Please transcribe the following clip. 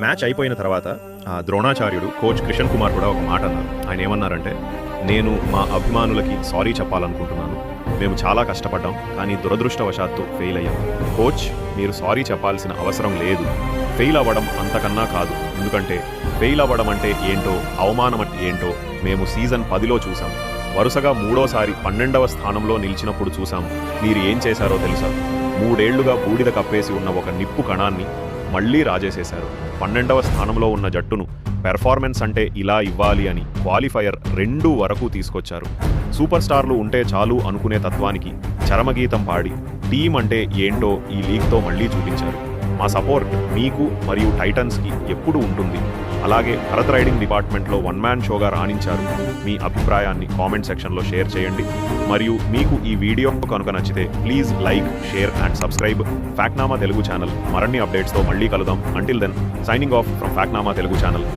Match అయిపోయిన తర్వాత ద్రోణాచార్యుడు coach Kishan Kumar కూడా ఒక మాట అన్నారు. ఆయన ఏమన్నారంటే, నేను మా అభిమానులకి సారీ చెప్పాలనుకుంటున్నాను. మేము చాలా కష్టపడ్డాం, కానీ దురదృష్టవశాత్తు ఫెయిల్ అయ్యాం. కోచ్, మీరు సారీ చెప్పాల్సిన అవసరం లేదు. ఫెయిల్ అవ్వడం అంతకన్నా కాదు. ఎందుకంటే ఫెయిల్ అవ్వడం అంటే ఏంటో, అవమానం అంటే ఏంటో మేము సీజన్ 10లో చూసాం. వరుసగా మూడోసారి 12వ స్థానంలో నిలిచినప్పుడు చూసాం. మీరు ఏం చేశారో తెలుసా? 3 ఏళ్లుగా బూడిద కప్పేసి ఉన్న ఒక నిప్పు కణాన్ని మళ్లీ రాజేసేశారు. 12వ స్థానంలో ఉన్న జట్టును పెర్ఫార్మెన్స్ అంటే ఇలా ఇవ్వాలి అని క్వాలిఫైయర్ 2 వరకు తీసుకొచ్చారు. సూపర్ స్టార్లు ఉంటే చాలు అనుకునే తత్వానికి చరమగీతం పాడి టీం అంటే ఏంటో ఈ లీగ్తో మళ్లీ చూపించారు. మా సపోర్ట్ మీకు మరియు టైటన్స్కి ఎప్పుడు ఉంటుంది. అలాగే భరత్ రైడింగ్ డిపార్ట్మెంట్లో 1 మ్యాన్ షోగా రాణించారు. మీ అభిప్రాయాన్ని కామెంట్ సెక్షన్లో షేర్ చేయండి. మరియు మీకు ఈ వీడియో కనుక నచ్చితే please like, share and subscribe Factnama Telugu channel. మరిన్ని అప్డేట్స్తో మళ్ళీ కలుద్దాం. Until then, signing off from Factnama Telugu channel.